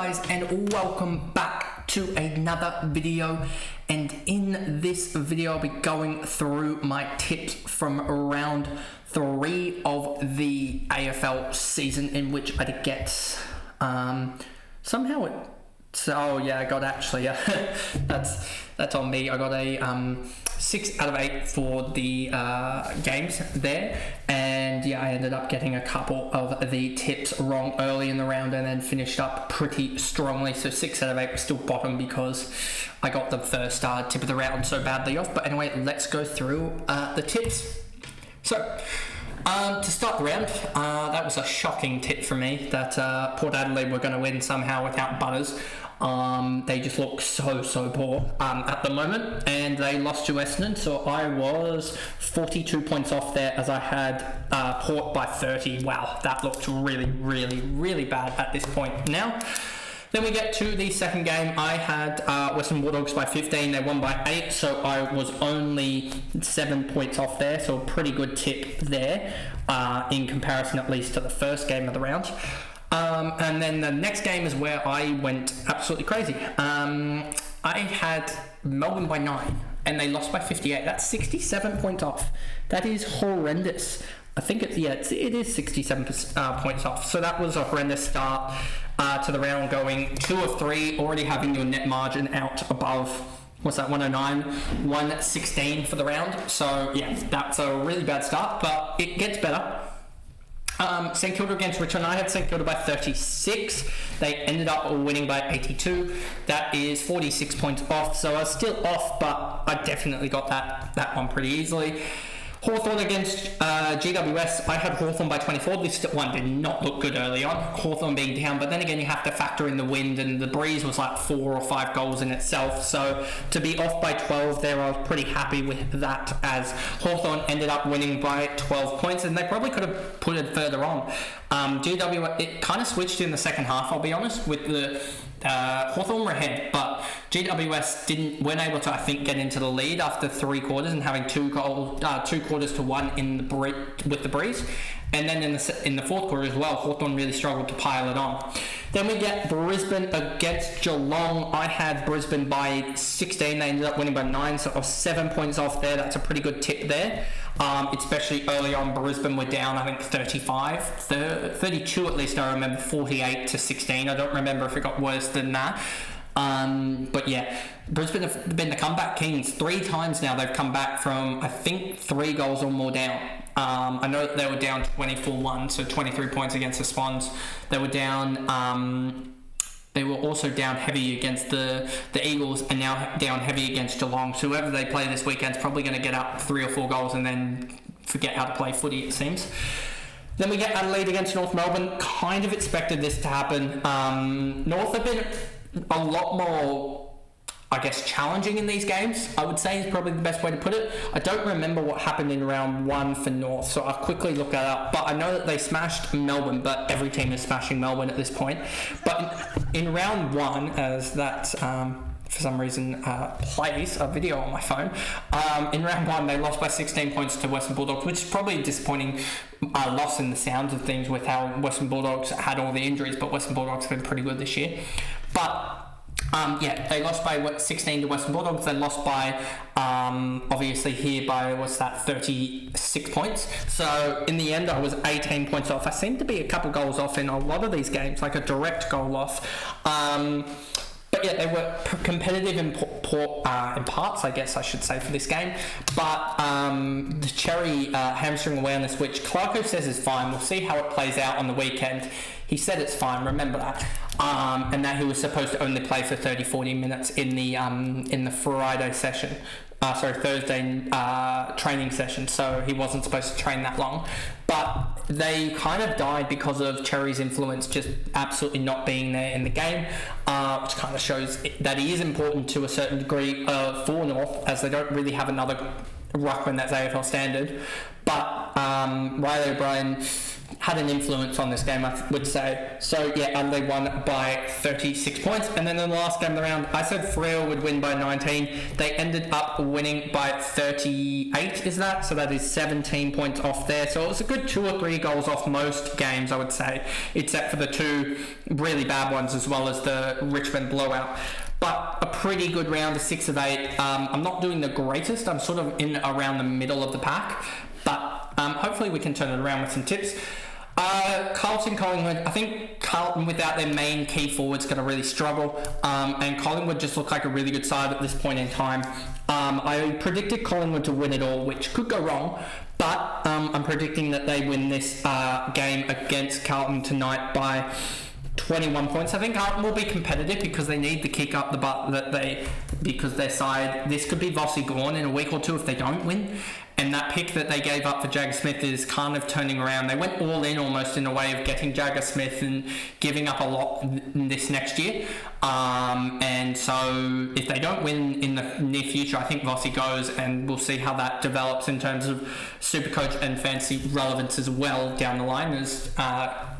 guys, and welcome back to another video. And in this video I'll be going through my tips from round 3 of the AFL season, in which I did get somehow it I got actually that's on me. I got a 6 out of 8 for the games there, and I ended up getting a couple of the tips wrong early in the round and then finished up pretty strongly. So 6 out of 8 was still bottom because I got the first tip of the round so badly off. But anyway, let's go through the tips. So to start the round, that was a shocking tip for me that Port Adelaide were going to win somehow without Butters. They just look so poor at the moment, and they lost to Essendon, so I was 42 points off there as I had Port by 30. Wow, that looked really bad at this point now. Then we get to the second game. I had Western Bulldogs by 15. They won by 8, so I was only 7 points off there, so a pretty good tip there in comparison at least to the first game of the round. And then the next game is where I went absolutely crazy. I had Melbourne by 9 and they lost by 58. That's 67 points off. That is horrendous. I think it is 67 points off. So that was a horrendous start to the round, going 2 of 3, already having your net margin out above, 109, 116 for the round. So yeah, that's a really bad start, but it gets better. St Kilda against Richmond. I had St Kilda by 36. They ended up winning by 82. That is 46 points off. So I was still off, but I definitely got that one pretty easily. Hawthorn against GWS. I had Hawthorn by 24. This one did not look good early on, Hawthorn being down, but then again you have to factor in the wind, and the breeze was like 4 or 5 goals in itself. So to be off by 12 there, I was pretty happy with that, as Hawthorn ended up winning by 12 points, and they probably could have put it further on. GWS, it kind of switched in the second half, I'll be honest, with the Hawthorn were ahead, but GWS weren't able to, I think, get into the lead after 3 quarters and having 2 quarters to 1 in the with the breeze, and then in the fourth quarter as well, Hawthorn really struggled to pile it on. Then we get Brisbane against Geelong. I had Brisbane by 16. They ended up winning by 9, so I was 7 points off there. That's a pretty good tip there. Especially early on, Brisbane were down, I think 32 at least, I remember, 48 to 16. I don't remember if it got worse than that. But yeah, Brisbane have been the comeback kings. 3 times now they've come back from, I think, 3 goals or more down. I know that they were down 24-1, so 23 points against the Swans. They were down. They were also down heavy against the Eagles, and now down heavy against Geelong. So whoever they play this weekend is probably going to get up 3 or 4 goals and then forget how to play footy, it seems. Then we get Adelaide against North Melbourne. Kind of expected this to happen. North have been a lot more, I guess, challenging in these games, I would say, is probably the best way to put it. I don't remember what happened in round 1 for North, so I'll quickly look that up. But I know that they smashed Melbourne, but every team is smashing Melbourne at this point. But in round 1, as that for some reason plays a video on my phone, in round 1 they lost by 16 points to Western Bulldogs, which is probably a disappointing loss in the sounds of things with how Western Bulldogs had all the injuries, but Western Bulldogs have been pretty good this year. But they lost by 16 to Western Bulldogs. They lost by, obviously here by, 36 points. So in the end, I was 18 points off. I seem to be a couple goals off in a lot of these games, like a direct goal off. But yeah, they were competitive in parts, I guess I should say, for this game. But the Cherry hamstring awareness, which Clarko says is fine. We'll see how it plays out on the weekend. He said it's fine, remember that. And that he was supposed to only play for 30-40 minutes in the Friday session. Thursday training session, so he wasn't supposed to train that long. But they kind of died because of Cherry's influence just absolutely not being there in the game, which kind of shows that he is important to a certain degree for North, as they don't really have another ruckman that's AFL standard. But Riley O'Brien had an influence on this game, I would say. So yeah, Adelaide won by 36 points. And then in the last game of the round, I said Freo would win by 19. They ended up winning by 38, is that? So that is 17 points off there. So it was a good 2 or 3 goals off most games, I would say, except for the 2 really bad ones as well as the Richmond blowout. But a pretty good round, a 6 of 8. I'm not doing the greatest. I'm sort of in around the middle of the pack. But hopefully we can turn it around with some tips. Carlton, Collingwood. I think Carlton, without their main key forwards, going to really struggle. And Collingwood just look like a really good side at this point in time. I predicted Collingwood to win it all, which could go wrong. But I'm predicting that they win this game against Carlton tonight by 21 points. I think Carlton will be competitive because they need to kick up the butt because their side, this could be Vossi gone in a week or 2 if they don't win. And that pick that they gave up for Jagger Smith is kind of turning around. They went all in almost in a way of getting Jagger Smith and giving up a lot this next year. And so if they don't win in the near future, I think Vossi goes, and we'll see how that develops in terms of Supercoach and fantasy relevance as well down the line, as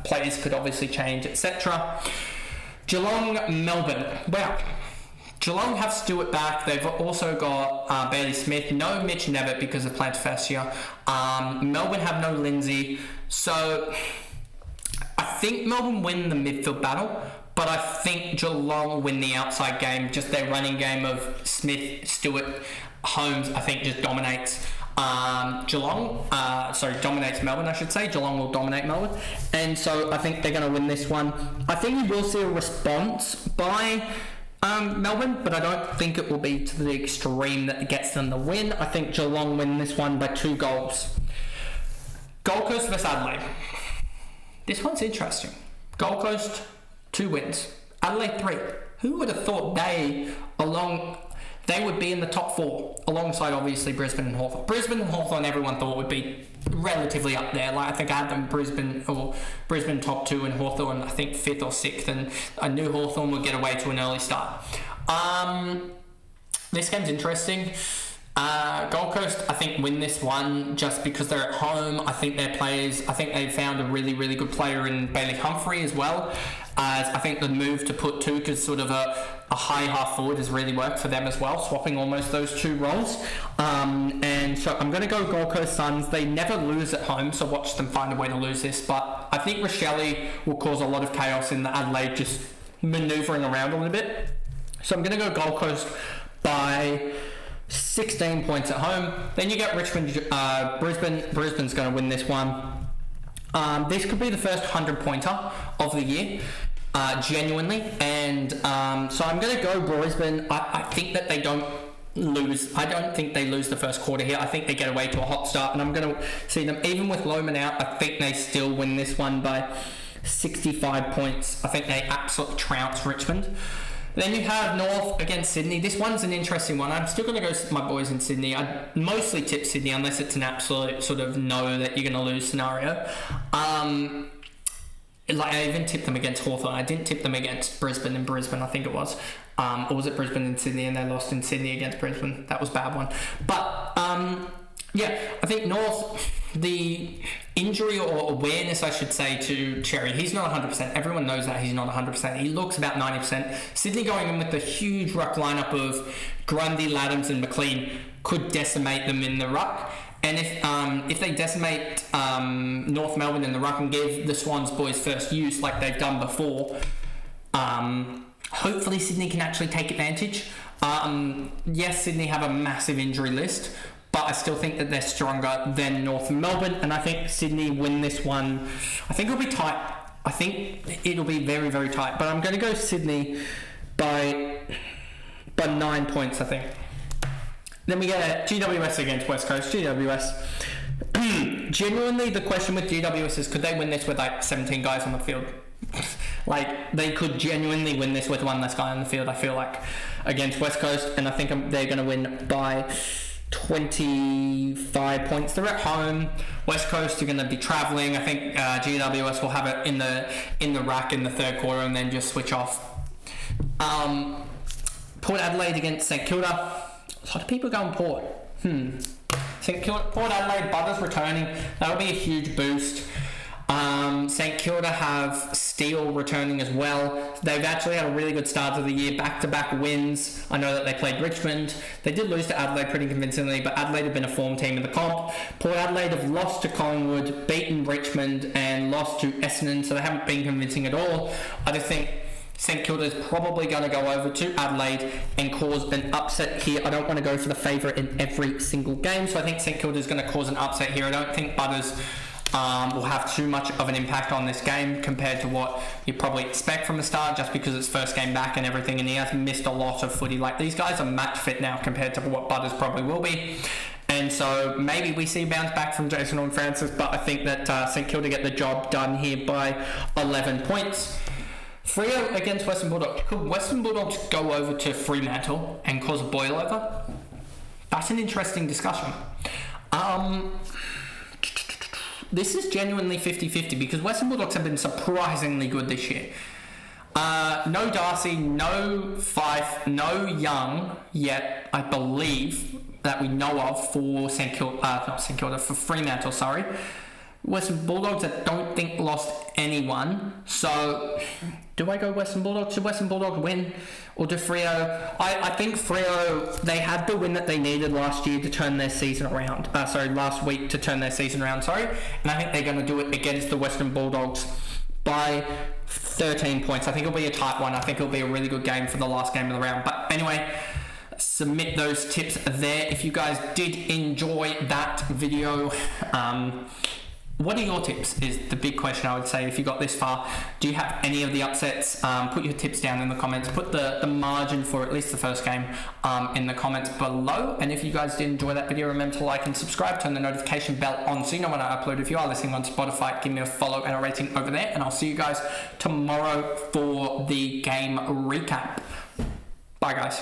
players could obviously change, etc. Geelong, Melbourne. Wow. Geelong have Stewart back. They've also got Bailey Smith. No Mitch Nevitt because of plantar fascia. Melbourne have no Lindsay. So I think Melbourne win the midfield battle, but I think Geelong win the outside game. Just their running game of Smith, Stewart, Holmes, I think just dominates. Dominates Melbourne, I should say. Geelong will dominate Melbourne. And so I think they're going to win this one. I think you will see a response by Melbourne, but I don't think it will be to the extreme that gets them the win. I think Geelong win this one by 2 goals. Gold Coast vs Adelaide. This one's interesting. Gold Coast, 2 wins. Adelaide 3. Who would have thought they would be in the top 4, alongside obviously Brisbane and Hawthorn. Brisbane and Hawthorn, everyone thought would be relatively up there. Like I think I had them Brisbane top 2 and Hawthorn I think 5th or 6th, and I knew Hawthorn would get away to an early start. This game's interesting. Gold Coast, I think, win this one just because they're at home. I think their players, I think they found a really, really good player in Bailey Humphrey as well. I think the move to put Tuke as sort of a high half forward has really worked for them as well, swapping almost those 2 roles. And so I'm going to go Gold Coast Suns. They never lose at home, so watch them find a way to lose this. But I think Rochelle will cause a lot of chaos in the Adelaide just manoeuvring around a little bit. So I'm going to go Gold Coast by 16 points at home. Then you get Richmond, Brisbane. Brisbane's going to win this one. This could be the first 100-pointer of the year, genuinely. And so I'm going to go Brisbane. I think that they don't lose. I don't think they lose the first quarter here. I think they get away to a hot start. And I'm going to see them, even with Lohman out, I think they still win this one by 65 points. I think they absolutely trounce Richmond. Then you have North against Sydney. This one's an interesting one. I'm still going to go with my boys in Sydney. I mostly tip Sydney unless it's an absolute sort of know that you're going to lose scenario. I even tipped them against Hawthorn. I didn't tip them against Brisbane in Brisbane, I think it was. Or was it Brisbane and Sydney, and they lost in Sydney against Brisbane? That was a bad one. But yeah, I think North, the injury or awareness, I should say, to Cherry, he's not 100%. Everyone knows that he's not 100%. He looks about 90%. Sydney going in with the huge ruck lineup of Grundy, Laddams and McLean could decimate them in the ruck. And if they decimate North Melbourne in the ruck and give the Swans boys first use like they've done before, hopefully Sydney can actually take advantage. Yes, Sydney have a massive injury list, but I still think that they're stronger than North Melbourne, and I think Sydney win this one. I think it'll be tight. I think it'll be very, very tight, but I'm going to go Sydney by 9 points, I think. Then we get GWS against West Coast. GWS. Genuinely, the question with GWS is, could they win this with like 17 guys on the field? Like, they could genuinely win this with one less guy on the field, I feel like, against West Coast, and I think they're going to win by 25 points. They're at home. West Coast are going to be travelling. I think GWS will have it in the rack in the third quarter and then just switch off. Port Adelaide against St Kilda. A lot of people going Port. St Kilda, Port Adelaide, Butters returning. That'll be a huge boost. St Kilda have Steele returning as well. They've actually had a really good start to the year, back-to-back wins. I know that they played Richmond. They did lose to Adelaide pretty convincingly, but Adelaide have been a form team in the comp. Port Adelaide have lost to Collingwood, beaten Richmond, and lost to Essendon, so they haven't been convincing at all. I just think St Kilda is probably going to go over to Adelaide and cause an upset here. I don't want to go for the favourite in every single game, so I think St Kilda is going to cause an upset here. I don't think Butters will have too much of an impact on this game compared to what you probably expect from the start, just because it's first game back and everything, and he has missed a lot of footy. Like, these guys are match fit now compared to what Butters probably will be. And so maybe we see a bounce back from Jason Horne-Francis, but I think that St Kilda get the job done here by 11 points. Freo against Western Bulldogs. Could Western Bulldogs go over to Fremantle and cause a boil over? That's an interesting discussion. This is genuinely 50-50 because Western Bulldogs have been surprisingly good this year. No Darcy, no Fife, no Young yet, I believe, that we know of for for Fremantle, sorry. Western Bulldogs, I don't think lost anyone. So, do I go Western Bulldogs? Should Western Bulldogs win? Or do Freo? I think Freo, they had the win that they needed last year to turn their season around. Last week to turn their season around, And I think they're going to do it against the Western Bulldogs by 13 points. I think it'll be a tight one. I think it'll be a really good game for the last game of the round. But anyway, submit those tips there. If you guys did enjoy that video, what are your tips is the big question, I would say, if you got this far. Do you have any of the upsets? Put your tips down in the comments. Put the margin for at least the first game in the comments below. And if you guys did enjoy that video, remember to like and subscribe. Turn the notification bell on so you know when I upload. If you are listening on Spotify, give me a follow and a rating over there. And I'll see you guys tomorrow for the game recap. Bye, guys.